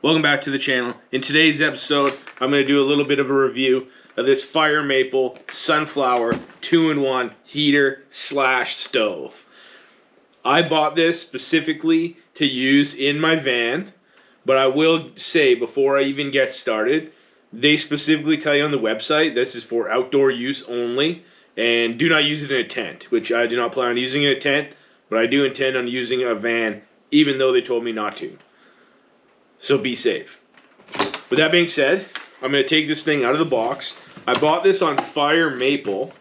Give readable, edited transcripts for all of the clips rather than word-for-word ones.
Welcome back to the channel. In today's episode, I'm going to do a little bit of a review of this Firemaple Sunflower 2-in-1 heater slash stove. I bought this specifically to use in my van, but I will say before I even get started, they specifically tell you on the website this is for outdoor use only, and do not use it in a tent, which I do not plan on using in a tent, but I do intend on using a van, even though they told me not to. So be safe. With that being said, I'm going to take this thing out of the box. I bought this on Firemaple,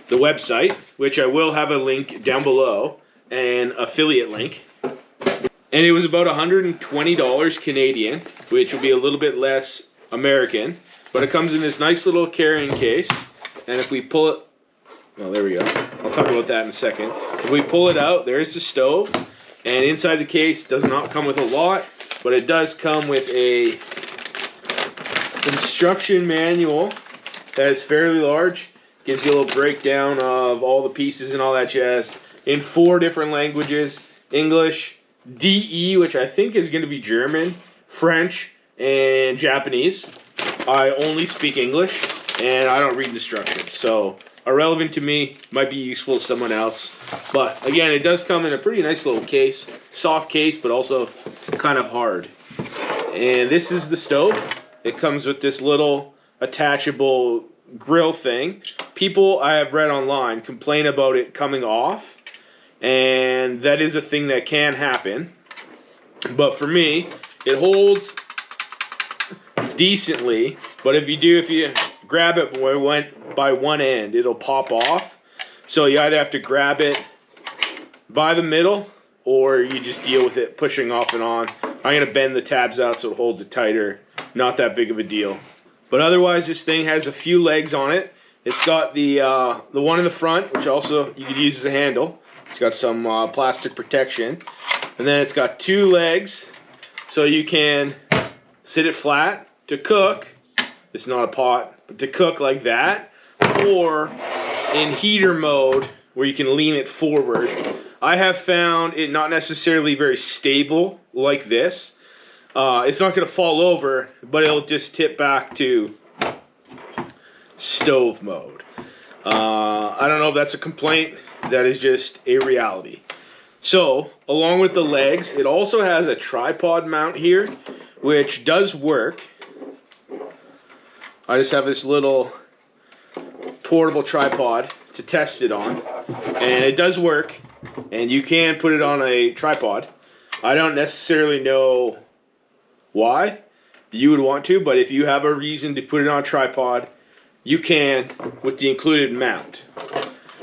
the website, which I will have a link down below, an affiliate link. And it was about $120 Canadian, which will be a little bit less American. But it comes in this nice little carrying case. And if we pull it, well, there we go. I'll talk about that in a second. If we pull it out, there's the stove. And inside the case does not come with a lot, but it does come with a instruction manual that is fairly large. Gives you a little breakdown of all the pieces and all that jazz in 4 different languages: English, DE, which I think is going to be German, French, and Japanese. I only speak English, and I don't read instructions, so irrelevant to me, might be useful to someone else. But again, it does come in a pretty nice little case, soft case, but also kind of hard. And this is the stove. It comes with this little attachable grill thing. People I have read online complain about it coming off, and that is a thing that can happen. But for me, it holds decently, but if you grab it by one end, it'll pop off. So you either have to grab it by the middle, or you just deal with it pushing off and on. I'm going to bend the tabs out so it holds it tighter. Not that big of a deal. But otherwise, this thing has a few legs on it. It's got the one in the front, which also you could use as a handle. It's got some plastic protection. And then it's got 2 legs, so you can sit it flat to cook. It's not a pot, but to cook like that, or in heater mode where you can lean it forward. I have found it not necessarily very stable like this. It's not going to fall over, but it'll just tip back to stove mode. I don't know if that's a complaint. That is just a reality. So, along with the legs, it also has a tripod mount here, which does work. I just have this little portable tripod to test it on, and it does work, and you can put it on a tripod. I don't necessarily know why you would want to, but if you have a reason to put it on a tripod, you can with the included mount.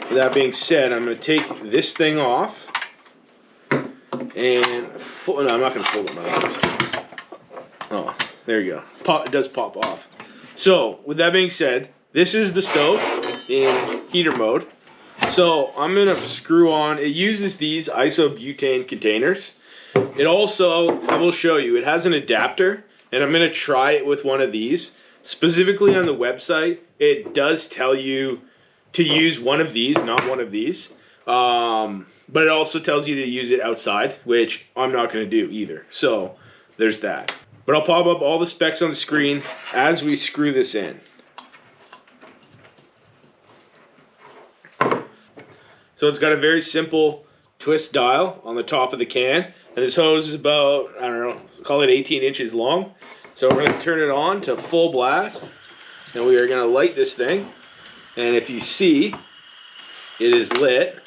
With that being said, I'm going to take this thing off, and no, I'm not going to fold it my legs. Oh, there you go. It does pop off. So, with that being said, this is the stove in heater mode. So, I'm going to screw on. It uses these isobutane containers. It also, I will show you, it has an adapter, and I'm going to try it with one of these. Specifically on the website, it does tell you to use one of these, not one of these. But it also tells you to use it outside, which I'm not going to do either. So, there's that. But I'll pop up all the specs on the screen as we screw this in. So it's got a very simple twist dial on the top of the can. And this hose is about, I don't know, call it 18 inches long. So we're going to turn it on to full blast. And we are going to light this thing. And if you see, it is lit.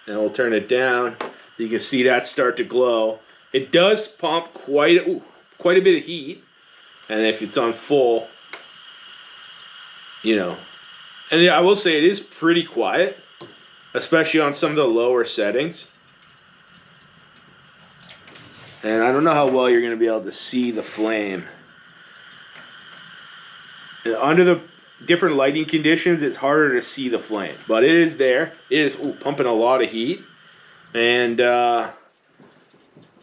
And we'll turn it down. You can see that start to glow. It does pump quite a bit of heat, and if it's on full, you know, and I will say it is pretty quiet, especially on some of the lower settings. And I don't know how well you're going to be able to see the flame. And under the different lighting conditions, it's harder to see the flame, but it is there. It is pumping a lot of heat, and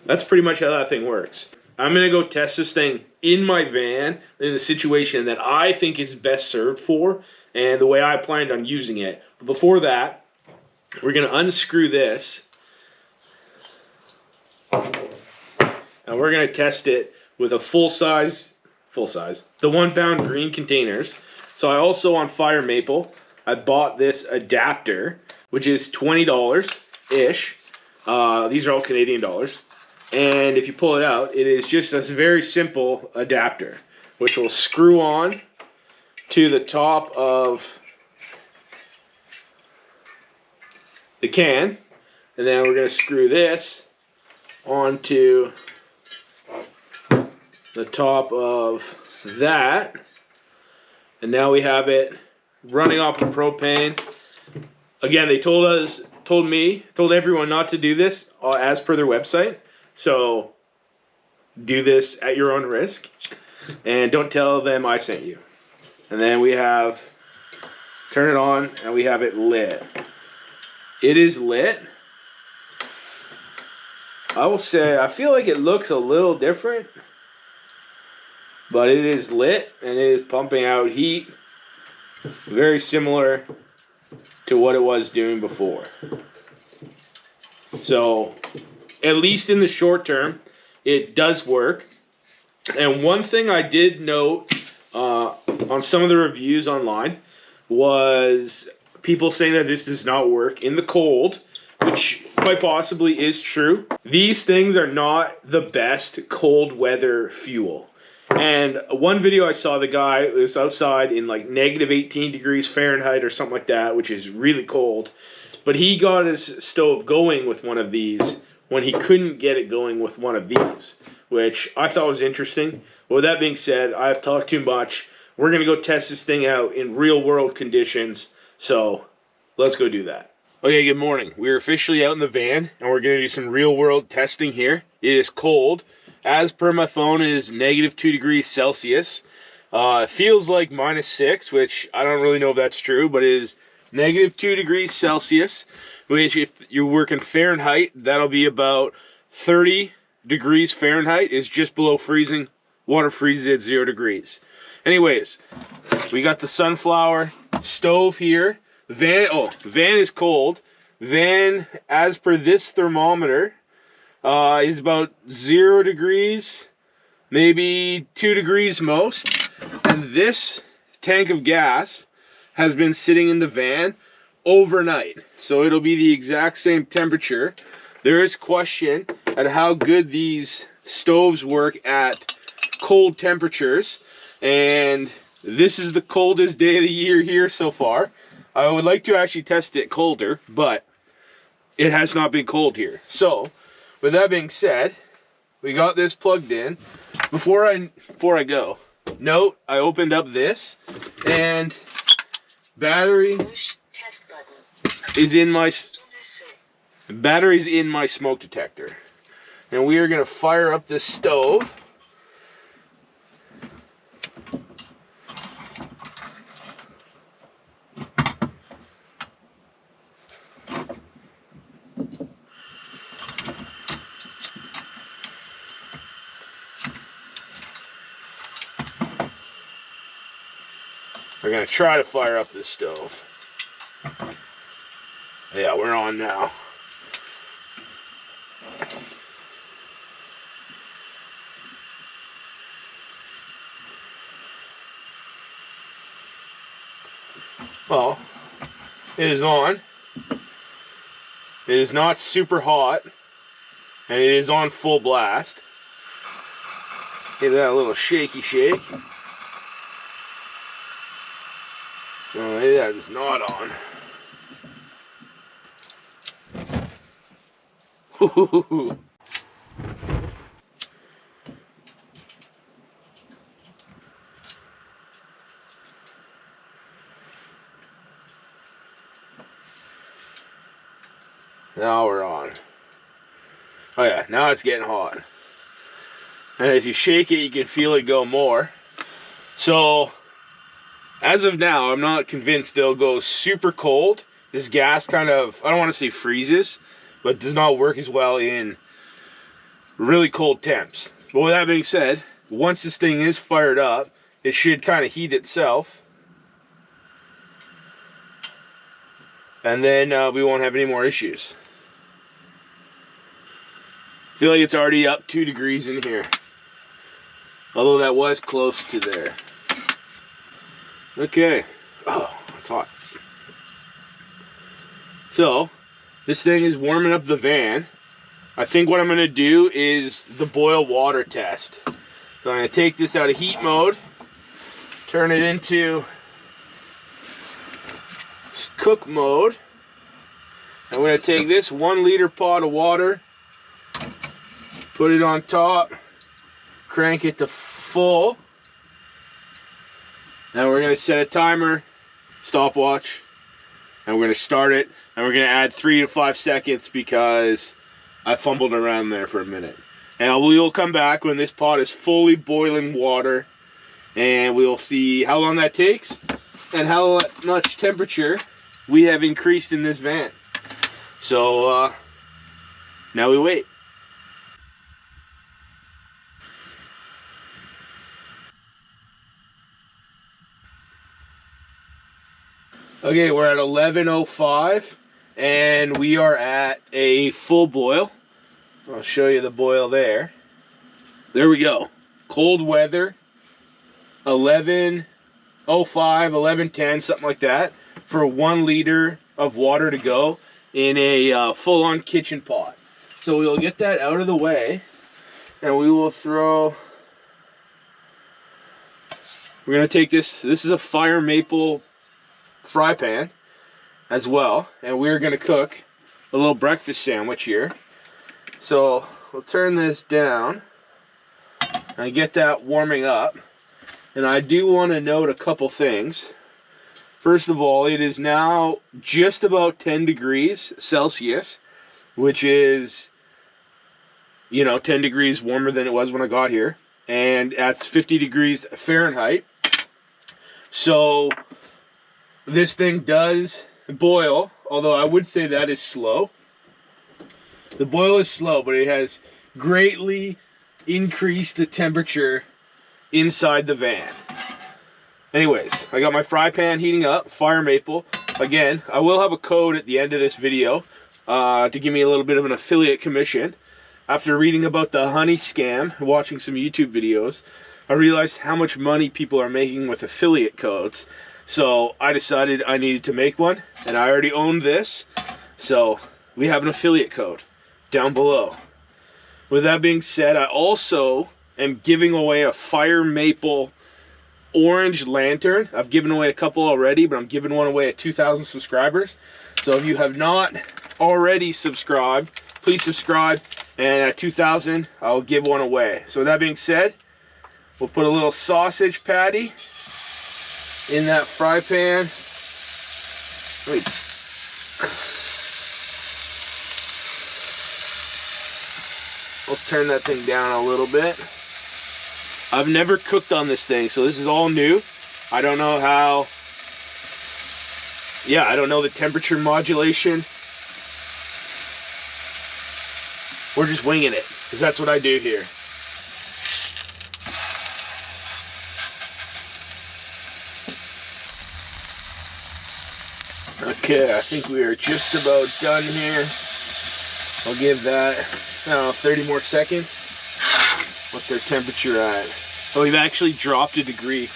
that's pretty much how that thing works. I'm going to go test this thing in my van in the situation that I think it's best served for and the way I planned on using it. But before that, we're going to unscrew this, and we're going to test it with a full size, the 1 pound green containers. So I also on Firemaple, I bought this adapter, which is $20-ish. These are all Canadian dollars. And if you pull it out, it is just a very simple adapter, which will screw on to the top of the can. And then we're going to screw this onto the top of that. And now we have it running off of propane. Again, they told everyone not to do this as per their website. So do this at your own risk. And don't tell them I sent you. And then we have, turn it on, and we have it lit. It is lit. I will say, I feel like it looks a little different. But it is lit, and it is pumping out heat. Very similar to what it was doing before. So, at least in the short term, it does work. And one thing I did note on some of the reviews online was people saying that this does not work in the cold, which quite possibly is true. These things are not the best cold weather fuel. And one video I saw, the guy was outside in like -18 degrees Fahrenheit or something like that, which is really cold. But he got his stove going with one of these when he couldn't get it going with one of these, which I thought was interesting. But with that being said, I've talked too much. We're going to go test this thing out in real world conditions. So let's go do that. Okay, good morning. We're officially out in the van and we're going to do some real world testing here. It is cold. As per my phone, it is -2 degrees Celsius. It feels like -6, which I don't really know if that's true, but it is -2 degrees Celsius, which if you're working Fahrenheit, that'll be about 30 degrees Fahrenheit, is just below freezing. Water freezes at 0 degrees. Anyways, we got the sunflower stove here. Van is cold. Van, as per this thermometer, is about 0 degrees, maybe 2 degrees most. And this tank of gas has been sitting in the van overnight. So it'll be the exact same temperature. There is question at how good these stoves work at cold temperatures. And this is the coldest day of the year here so far. I would like to actually test it colder, but it has not been cold here. So, with that being said, we got this plugged in. Before I go, note I opened up this and battery is in my smoke detector. And we are going to fire up this stove. We're going to try to fire up this stove. Yeah, we're on now. Well, it is on. It is not super hot, and it is on full blast. Give that a little shaky shake. Oh, that is not on. Now we're on. Oh yeah, now it's getting hot. And if you shake it, you can feel it go more. So, as of now, I'm not convinced it'll go super cold. This gas kind of, I don't want to say freezes, but does not work as well in really cold temps. But with that being said, once this thing is fired up, it should kind of heat itself. And then we won't have any more issues. I feel like it's already up 2 degrees in here. Although that was close to there. Okay. Oh, it's hot. So, this thing is warming up the van. I think what I'm going to do is the boil water test. So I'm going to take this out of heat mode, turn it into cook mode. I'm going to take this 1 liter pot of water, put it on top, crank it to full. Now we're going to set a timer, stopwatch, and we're going to start it. And we're going to add 3 to 5 seconds because I fumbled around there for a minute. And we will come back when this pot is fully boiling water, and we'll see how long that takes and how much temperature we have increased in this van. So now we wait. Okay, we're at 11:05 and we are at a full boil. I'll show you the boil there. There we go. Cold weather, 11:05, 11:10, something like that, for 1 liter of water to go in a full-on kitchen pot. So we'll get that out of the way, and we will throw. We're gonna take this. This is a Firemaple fry pan as well, and we're gonna cook a little breakfast sandwich here. So we'll turn this down and get that warming up. And I do want to note a couple things. First of all, it is now just about 10 degrees Celsius, which is, 10 degrees warmer than it was when I got here, and that's 50 degrees Fahrenheit. So this thing does boil, although I would say that is slow. The boil is slow, but it has greatly increased the temperature inside the van. Anyways, I got my fry pan heating up, Firemaple. Again, I will have a code at the end of this video to give me a little bit of an affiliate commission. After reading about the honey scam, watching some YouTube videos, I realized how much money people are making with affiliate codes. So I decided I needed to make one, and I already owned this. So we have an affiliate code down below. With that being said, I also am giving away a Firemaple orange lantern. I've given away a couple already, but I'm giving one away at 2,000 subscribers. So if you have not already subscribed, please subscribe, and at 2,000 I'll give one away. So with that being said, we'll put a little sausage patty in that fry pan. We'll turn that thing down a little bit. I've never cooked on this thing, so this is all new. I don't know how, I don't know the temperature modulation. We're just winging it, because that's what I do here. Okay, I think we are just about done here. I'll give that, 30 more seconds. What's their temperature at? Oh, we've actually dropped a degree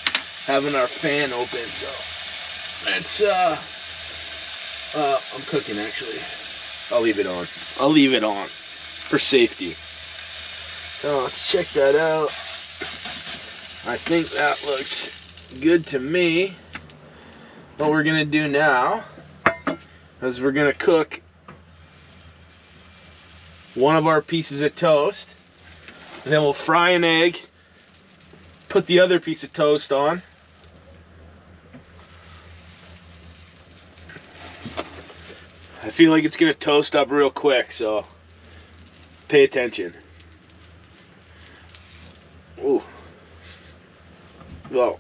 having our fan open, so it's, I'm cooking actually. I'll leave it on. I'll leave it on for safety. So let's check that out. I think that looks good to me. What we're gonna do now is we're gonna cook one of our pieces of toast, and then we'll fry an egg, put the other piece of toast on, I feel like it's gonna toast up real quick, so pay attention. Ooh. Whoa.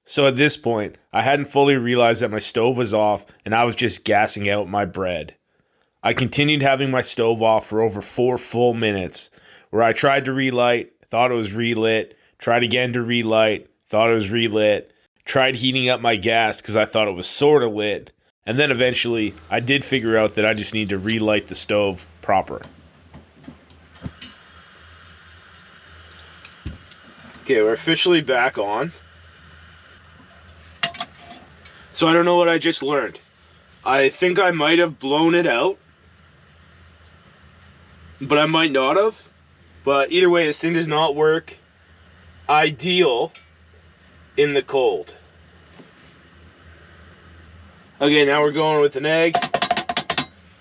So at this point, I hadn't fully realized that my stove was off and I was just gassing out my bread. I continued having my stove off for over 4 full minutes, where I tried to relight, thought it was relit, tried again to relight, thought it was relit, tried heating up my gas because I thought it was sort of lit, And then eventually, I did figure out that I just need to relight the stove proper. Okay, we're officially back on. So I don't know what I just learned. I think I might have blown it out, but I might not have. But either way, this thing does not work ideal in the cold. Okay, now we're going with an egg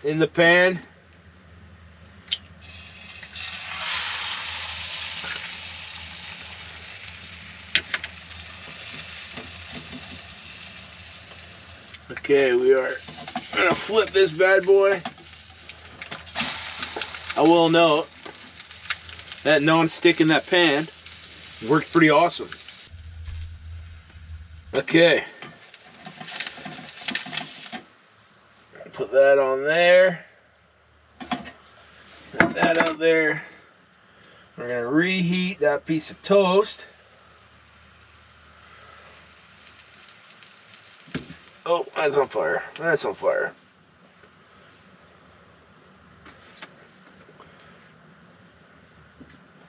in the pan. Okay, we are gonna flip this bad boy. I will note that non-stick in that pan worked pretty awesome. Okay. Put that on there. Put that out there. We're gonna reheat that piece of toast. Oh, that's on fire. That's on fire.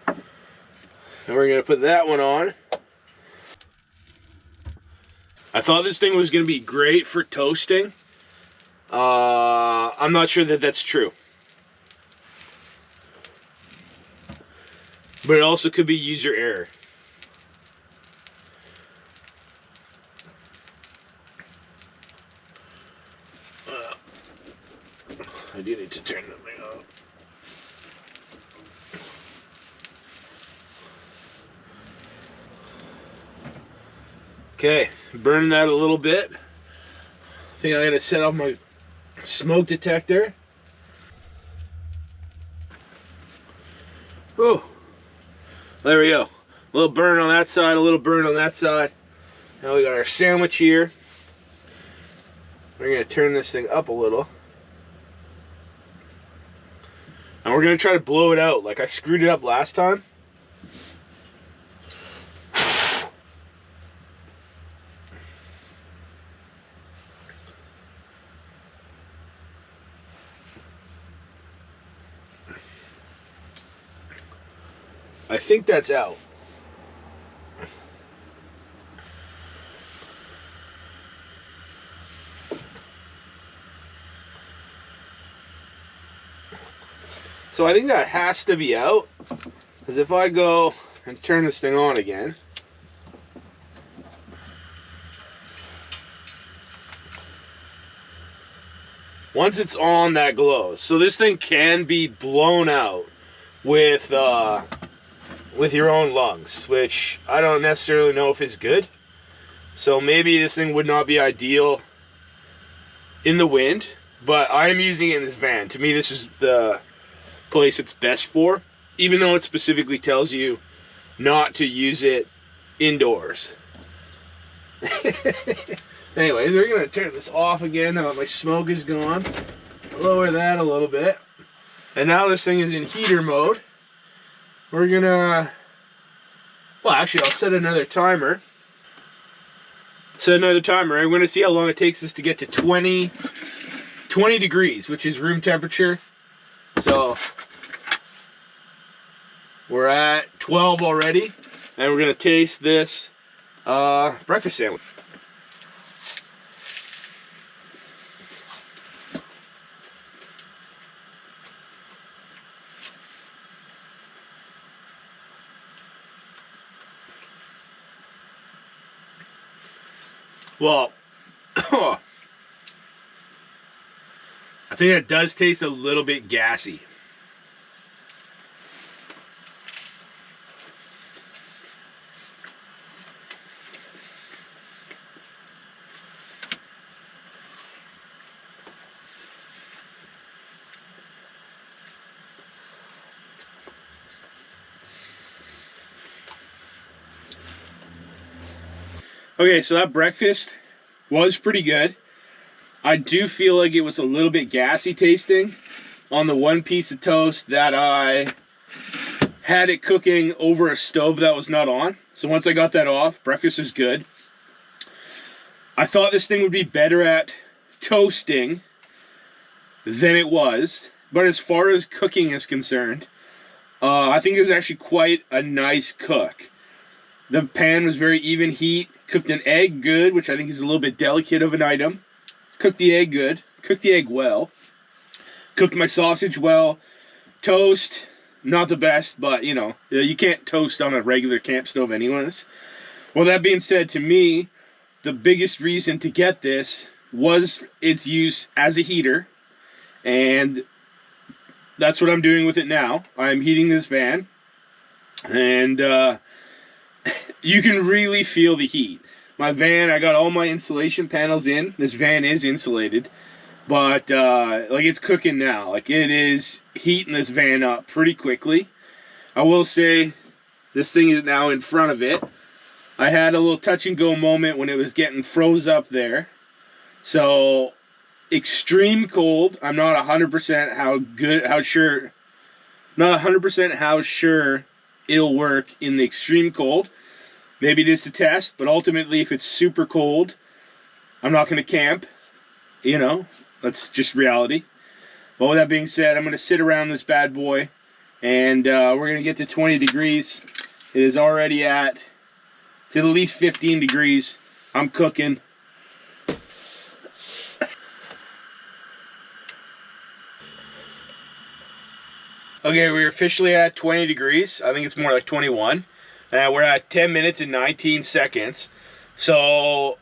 And we're gonna put that one on. I thought this thing was gonna be great for toasting. I'm not sure that that's true. But it also could be user error. I do need to turn that thing off. Okay, burning that a little bit. I think I'm gonna set off my smoke detector. Oh, there we go. A little burn on that side, a little burn on that side. Now we got our sandwich here. We're gonna turn this thing up a little. And we're gonna try to blow it out like I screwed it up last time. I think that's out. So I think that has to be out, because if I go and turn this thing on again, once it's on, that glows. So this thing can be blown out with your own lungs, which I don't necessarily know if is good. So maybe this thing would not be ideal in the wind, but I am using it in this van. To me, this is the place it's best for, even though it specifically tells you not to use it indoors. Anyways, we're gonna turn this off again now that my smoke is gone. Lower that a little bit. And now this thing is in heater mode. We're gonna, well, actually I'll set another timer. I'm gonna see how long it takes us to get to 20 degrees, which is room temperature. So we're at 12 already, and we're gonna taste this breakfast sandwich. Well, I think it does taste a little bit gassy. Okay, so that breakfast was pretty good. I do feel like it was a little bit gassy tasting on the one piece of toast that I had it cooking over a stove that was not on. So once I got that off, breakfast was good. I thought this thing would be better at toasting than it was. But as far as cooking is concerned, I think it was actually quite a nice cook. The pan was very even heat. Cooked an egg good, which I think is a little bit delicate of an item. Cooked the egg good. Cooked the egg well. Cooked my sausage well. Toast, not the best, but you know, you can't toast on a regular camp stove anyways. Well, that being said, to me, the biggest reason to get this was its use as a heater. And that's what I'm doing with it now. I'm heating this van. And you can really feel the heat. My van, I got all my insulation panels in. This van is insulated. But, like, it's cooking now. Like, it is heating this van up pretty quickly. I will say, this thing is now in front of it. I had a little touch and go moment when it was getting froze up there. So, extreme cold. I'm not 100% how sure it'll work in the extreme cold. Maybe it is to test, but ultimately, if it's super cold, I'm not going to camp. You know, that's just reality. But with that being said, I'm going to sit around this bad boy, and we're going to get to 20 degrees. It is already at least 15 degrees. I'm cooking. Okay, we're officially at 20 degrees. I think it's more like 21. We're at 10 minutes and 19 seconds. So,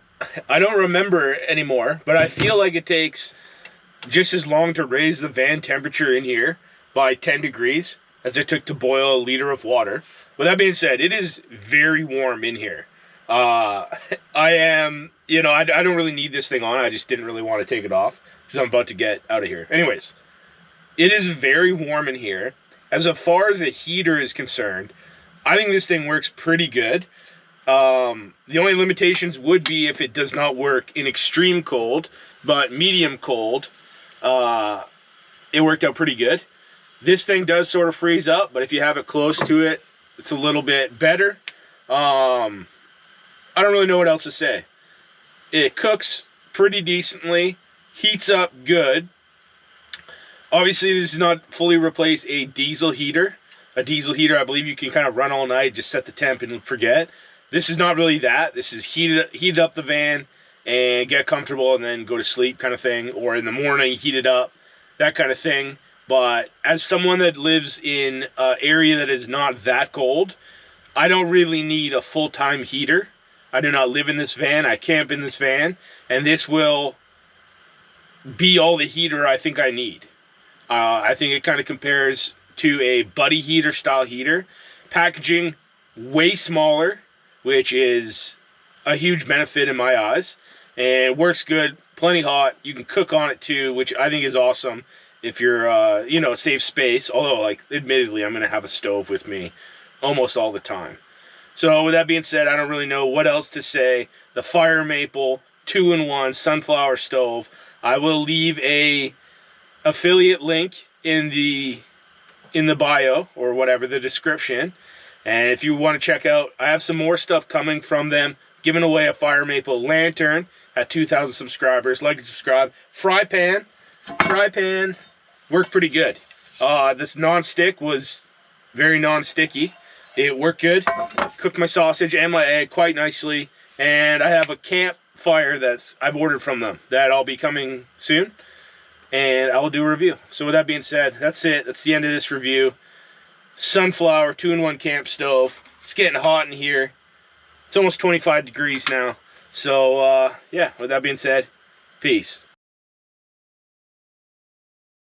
I don't remember anymore, but I feel like it takes just as long to raise the van temperature in here by 10 degrees as it took to boil a liter of water. With that being said, it is very warm in here. I don't really need this thing on. I just didn't really want to take it off because I'm about to get out of here. Anyways, it is very warm in here. As far as the heater is concerned, I think this thing works pretty good. The only limitations would be if it does not work in extreme cold, but medium cold, it worked out pretty good. This thing does sort of freeze up, but if you have it close to it, it's a little bit better. I don't really know what else to say. It cooks pretty decently, heats up good. Obviously, this does not fully replace a diesel heater. A diesel heater, I believe you can kind of run all night, just set the temp and forget. This is not really that. This is heat up the van and get comfortable and then go to sleep kind of thing. Or in the morning, heat it up, that kind of thing. But as someone that lives in an area that is not that cold, I don't really need a full-time heater. I do not live in this van. I camp in this van. And this will be all the heater I think I need. I think it kind of compares to a buddy heater style heater. Packaging way smaller, which is a huge benefit in my eyes. And it works good, plenty hot. You can cook on it too, which I think is awesome if you're, save space. Although, like, admittedly, I'm going to have a stove with me almost all the time. So with that being said, I don't really know what else to say. The Firemaple 2-in-1 sunflower stove. I will leave a affiliate link in the bio or whatever, the description. And if you want to check out, I have some more stuff coming from them. Giving away a Firemaple lantern at 2,000 subscribers. Like and subscribe. Fry pan worked pretty good. This non-stick was very non-sticky. It worked good. Cooked my sausage and my egg quite nicely. And I have a campfire that I've ordered from them that I'll be coming soon. And I will do a review. So with that being said, that's it. That's the end of this review. Sunflower 2-in-1 camp stove. It's getting hot in here. It's almost 25 degrees now. So, yeah, with that being said, peace.